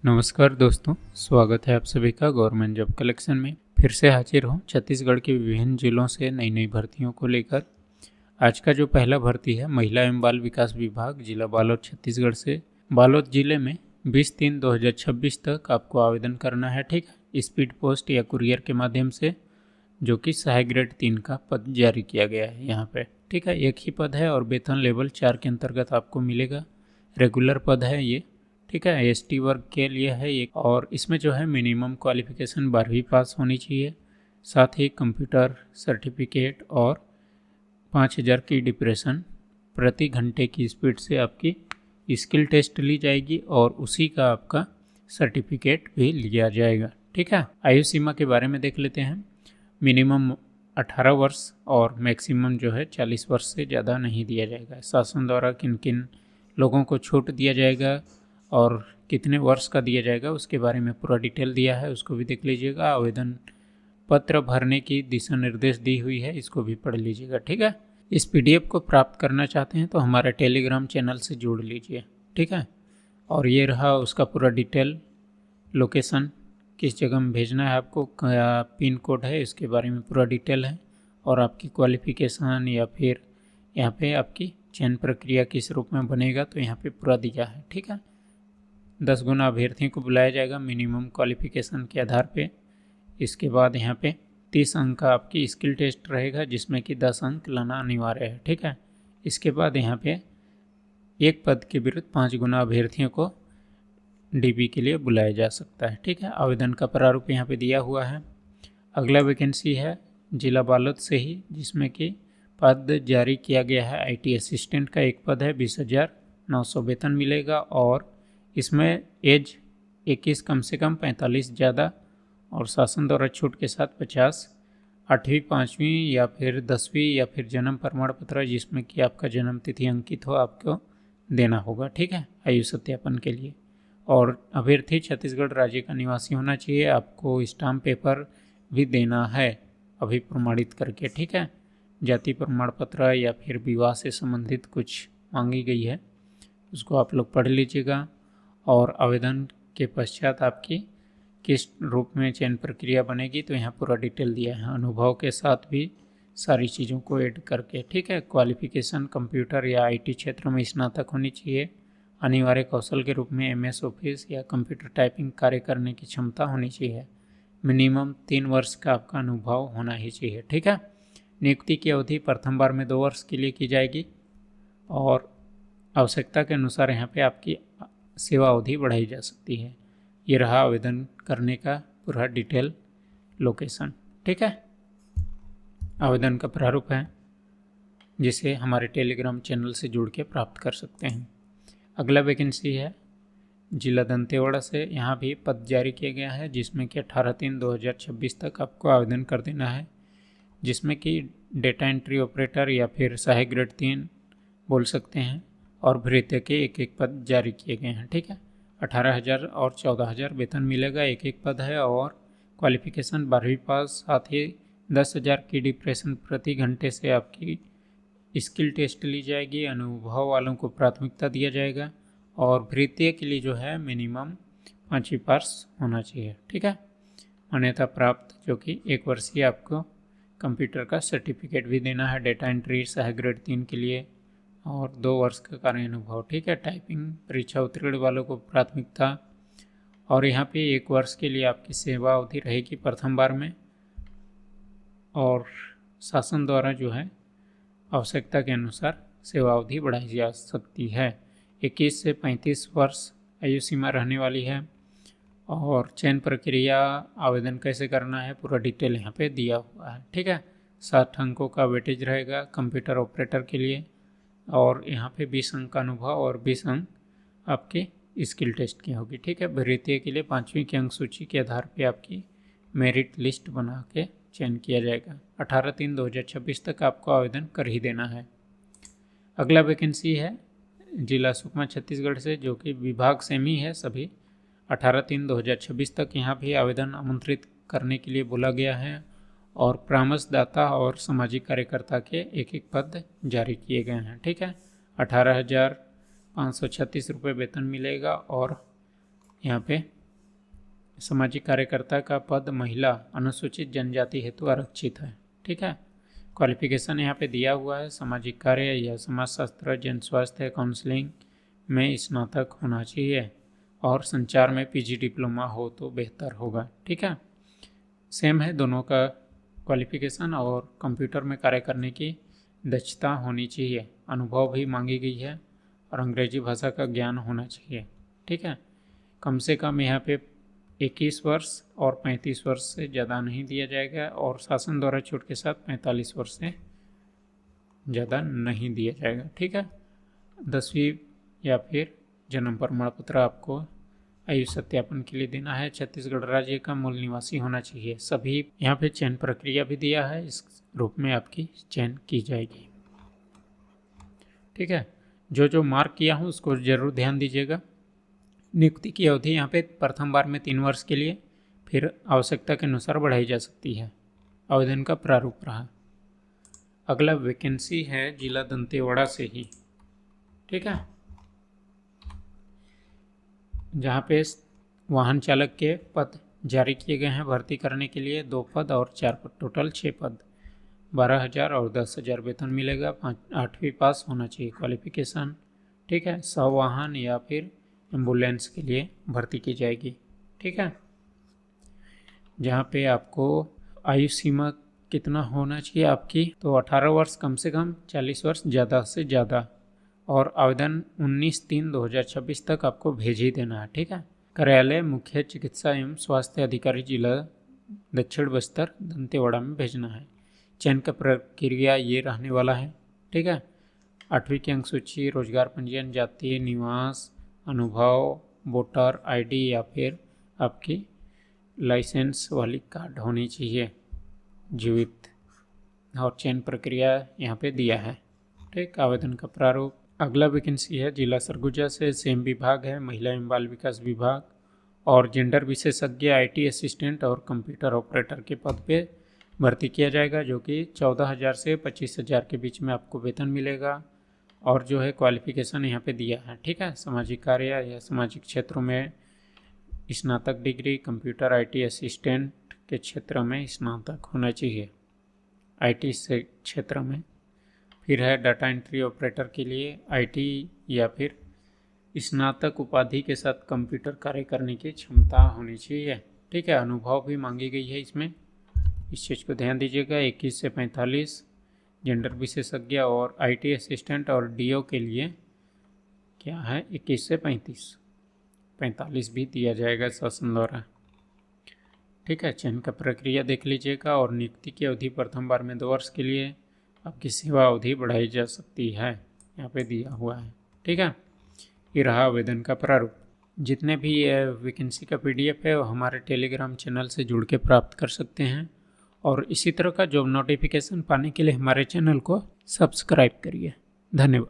नमस्कार दोस्तों, स्वागत है आप सभी का गवर्नमेंट जॉब कलेक्शन में। फिर से हाजिर हूँ छत्तीसगढ़ के विभिन्न जिलों से नई नई भर्तियों को लेकर। आज का जो पहला भर्ती है महिला एवं बाल विकास विभाग जिला बालोद छत्तीसगढ़ से। बालोद जिले में 20-3-2026 तक आपको आवेदन करना है, ठीक है। स्पीड पोस्ट या कुरियर के माध्यम से, जो कि सहायक ग्रेड 3 का पद जारी किया गया है यहाँ पे, ठीक है। एक ही पद है और वेतन लेवल 4 के अंतर्गत आपको मिलेगा। रेगुलर पद है ये, ठीक है। एसटी वर्ग के लिए है एक, और इसमें जो है मिनिमम क्वालिफिकेशन 12वीं पास होनी चाहिए। साथ ही कंप्यूटर सर्टिफिकेट और 5000 की डिप्रेशन प्रति घंटे की स्पीड से आपकी स्किल टेस्ट ली जाएगी और उसी का आपका सर्टिफिकेट भी लिया जाएगा, ठीक है। आयु सीमा के बारे में देख लेते हैं। मिनिमम 18 वर्ष और मैक्सिमम जो है 40 वर्ष से ज़्यादा नहीं दिया जाएगा। शासन द्वारा किन किन लोगों को छूट दिया जाएगा और कितने वर्ष का दिया जाएगा उसके बारे में पूरा डिटेल दिया है, उसको भी देख लीजिएगा। आवेदन पत्र भरने की दिशा निर्देश दी हुई है, इसको भी पढ़ लीजिएगा, ठीक है। इस पीडीएफ को प्राप्त करना चाहते हैं तो हमारे टेलीग्राम चैनल से जुड़ लीजिए, ठीक है। और ये रहा उसका पूरा डिटेल, लोकेशन किस जगह में भेजना है आपको, क्या पिन कोड है, इसके बारे में पूरा डिटेल है। और आपकी क्वालिफिकेशन या फिर यहाँ पे आपकी चयन प्रक्रिया किस रूप में बनेगा तो यहाँ पे पूरा दिया है, ठीक है। 10 गुना अभ्यर्थियों को बुलाया जाएगा मिनिमम क्वालिफिकेशन के आधार पे। इसके बाद यहाँ पे 30 अंक का आपकी स्किल टेस्ट रहेगा जिसमें कि 10 अंक लाना अनिवार्य है, ठीक है। इसके बाद यहाँ पे एक पद के विरुद्ध 5 गुना अभ्यर्थियों को डीबी के लिए बुलाया जा सकता है, ठीक है। आवेदन का प्रारूप यहाँ पे दिया हुआ है। अगला वैकेंसी है जिला बालोद से ही, जिसमें कि पद जारी किया गया है आईटी असिस्टेंट का एक पद है। 20,900 वेतन मिलेगा और इसमें एज 21 कम से कम, 45 ज़्यादा, और शासन द्वारा छूट के साथ 50, 8वीं 5वीं या फिर 10वीं या फिर जन्म प्रमाण पत्र जिसमें कि आपका जन्म तिथि अंकित हो आपको देना होगा, ठीक है, आयु सत्यापन के लिए। और अभ्यर्थी छत्तीसगढ़ राज्य का निवासी होना चाहिए। आपको स्टाम्प पेपर भी देना है अभी प्रमाणित करके, ठीक है। जाति प्रमाण पत्र या फिर विवाह से संबंधित कुछ मांगी गई है, उसको आप लोग पढ़ लीजिएगा। और आवेदन के पश्चात आपकी किस रूप में चयन प्रक्रिया बनेगी तो यहाँ पूरा डिटेल दिया है, अनुभव के साथ भी सारी चीज़ों को ऐड करके, ठीक है। क्वालिफिकेशन कंप्यूटर या आईटी क्षेत्र में स्नातक होनी चाहिए। अनिवार्य कौशल के रूप में एमएस ऑफिस या कंप्यूटर टाइपिंग कार्य करने की क्षमता होनी चाहिए। मिनिमम 3 वर्ष का आपका अनुभव होना ही चाहिए, ठीक है। नियुक्ति की अवधि प्रथम बार में 2 वर्ष के लिए की जाएगी और आवश्यकता के अनुसार यहाँ पे आपकी सेवा अवधि बढ़ाई जा सकती है। ये रहा आवेदन करने का पूरा डिटेल, लोकेशन, ठीक है। आवेदन का प्रारूप है जिसे हमारे टेलीग्राम चैनल से जुड़ के प्राप्त कर सकते हैं। अगला वैकेंसी है जिला दंतेवाड़ा से। यहाँ भी पद जारी किया गया है जिसमें कि 18-3-2026 तक आपको आवेदन कर देना है, जिसमें कि डेटा एंट्री ऑपरेटर या फिर सहायक ग्रेड 3 बोल सकते हैं। और भृत्य के एक एक पद जारी किए गए हैं, ठीक है। 18,000 और 14,000 वेतन मिलेगा, एक एक पद है। और क्वालिफिकेशन 12वीं पास, साथ ही 10,000 की डिप्रेशन प्रति घंटे से आपकी स्किल टेस्ट ली जाएगी। अनुभव वालों को प्राथमिकता दिया जाएगा और भृत्य के लिए जो है मिनिमम 5वीं पास होना चाहिए, ठीक है, मान्यता प्राप्त, जो कि 1 वर्षीय आपको कंप्यूटर का सर्टिफिकेट भी देना है। डेटा एंट्री सहायक ग्रेड 3 के लिए और 2 वर्ष का कार्य अनुभव, ठीक है। टाइपिंग परीक्षा उत्तीर्ण वालों को प्राथमिकता। और यहाँ पे 1 वर्ष के लिए आपकी सेवा अवधि रहेगी प्रथम बार में, और शासन द्वारा जो है आवश्यकता के अनुसार सेवा अवधि बढ़ाई जा सकती है। 21 से 35 वर्ष आयु सीमा रहने वाली है। और चयन प्रक्रिया, आवेदन कैसे करना है, पूरा डिटेल यहाँ पे दिया हुआ है, ठीक है। 60 अंकों का वेटेज रहेगा कंप्यूटर ऑपरेटर के लिए, और यहाँ पे 20 अंक का अनुभव और 20 अंक आपके स्किल टेस्ट की होगी, ठीक है। भृत्य के लिए 5वीं की अंक सूची के आधार पे आपकी मेरिट लिस्ट बना के चयन किया जाएगा। 18-3-2026 तक आपको आवेदन कर ही देना है। अगला वैकेंसी है जिला सुकमा छत्तीसगढ़ से, जो कि विभाग सेम ही है सभी। 18-3-2026 तक यहाँ भी आवेदन आमंत्रित करने के लिए बोला गया है। और परामर्शदाता और सामाजिक कार्यकर्ता के एक एक पद जारी किए गए हैं, ठीक है। 18,536 रुपये वेतन मिलेगा और यहाँ पे सामाजिक कार्यकर्ता का पद महिला अनुसूचित जनजाति हेतु आरक्षित है। ठीक है, क्वालिफिकेशन यहाँ पे दिया हुआ है, सामाजिक कार्य या समाजशास्त्र, जन स्वास्थ्य, काउंसलिंग में स्नातक होना चाहिए और संचार में पीजी डिप्लोमा हो तो बेहतर होगा। ठीक है, सेम है दोनों का क्वालिफिकेशन, और कंप्यूटर में कार्य करने की दक्षता होनी चाहिए, अनुभव भी मांगी गई है और अंग्रेजी भाषा का ज्ञान होना चाहिए। ठीक है, कम से कम यहाँ पे 21 वर्ष और 35 वर्ष से ज़्यादा नहीं दिया जाएगा, और शासन द्वारा छूट के साथ 45 वर्ष से ज़्यादा नहीं दिया जाएगा। ठीक है, 10वीं या फिर जन्म प्रमाण पत्र आपको आयु सत्यापन के लिए देना है। छत्तीसगढ़ राज्य का मूल निवासी होना चाहिए। सभी यहाँ पे चयन प्रक्रिया भी दिया है, इस रूप में आपकी चयन की जाएगी। ठीक है, जो मार्क किया हूँ उसको जरूर ध्यान दीजिएगा। नियुक्ति की अवधि यहाँ पे प्रथम बार में 3 वर्ष के लिए, फिर आवश्यकता के अनुसार बढ़ाई जा सकती है। आवेदन का प्रारूप रहा। अगला वैकेंसी है जिला दंतेवाड़ा से ही। ठीक है, जहाँ पे वाहन चालक के पद जारी किए गए हैं भर्ती करने के लिए, 2 पद और 4 पद, टोटल 6 पद, 12,000 और 10,000 वेतन मिलेगा। 8वीं पास होना चाहिए क्वालिफिकेशन। ठीक है, सवाहन या फिर एम्बुलेंस के लिए भर्ती की जाएगी। ठीक है, जहाँ पे आपको आयु सीमा कितना होना चाहिए आपकी, तो 18 वर्ष कम से कम, 40 वर्ष ज़्यादा से ज़्यादा, और आवेदन 19/3/2026 तक आपको भेज ही देना है। ठीक है, कार्यालय मुख्य चिकित्सा एवं स्वास्थ्य अधिकारी जिला दक्षिण बस्तर दंतेवाड़ा में भेजना है। चयन का प्रक्रिया ये रहने वाला है। ठीक है, 8वीं की अंक सूची, रोजगार पंजीयन, जाति, निवास, अनुभव, वोटर आईडी या फिर आपकी लाइसेंस वाली कार्ड होनी चाहिए जीवित, और चयन प्रक्रिया यहाँ पे दिया है। ठीक, आवेदन का प्रारूप। अगला वैकेंसी है जिला सरगुजा से, सेम विभाग है, महिला एवं बाल विकास विभाग, और जेंडर विशेषज्ञ आईटी असिस्टेंट और कंप्यूटर ऑपरेटर के पद पे भर्ती किया जाएगा, जो कि 14,000 से 25,000 के बीच में आपको वेतन मिलेगा। और जो है क्वालिफिकेशन यहाँ पे दिया है। ठीक है, सामाजिक कार्य या सामाजिक क्षेत्रों में स्नातक डिग्री, कंप्यूटर आईटी असिस्टेंट के क्षेत्र में स्नातक होना चाहिए आईटी से क्षेत्र में। फिर है डाटा एंट्री ऑपरेटर के लिए आईटी या फिर स्नातक उपाधि के साथ कंप्यूटर कार्य करने की क्षमता होनी चाहिए। ठीक है, अनुभव भी मांगी गई है इसमें, इस चीज़ को ध्यान दीजिएगा। 21 से 45, जेंडर विशेषज्ञ और आईटी असिस्टेंट और डीओ के लिए क्या है 21 से 45 भी दिया जाएगा शासन द्वारा। ठीक है, चयन का प्रक्रिया देख लीजिएगा, और नियुक्ति की अवधि प्रथम बार में 2 वर्ष के लिए, आपकी सेवा अवधि बढ़ाई जा सकती है, यहाँ पे दिया हुआ है। ठीक है, ये रहा आवेदन का प्रारूप। जितने भी वैकेंसी का PDF है वो हमारे टेलीग्राम चैनल से जुड़ के प्राप्त कर सकते हैं, और इसी तरह का जॉब नोटिफिकेशन पाने के लिए हमारे चैनल को सब्सक्राइब करिए। धन्यवाद।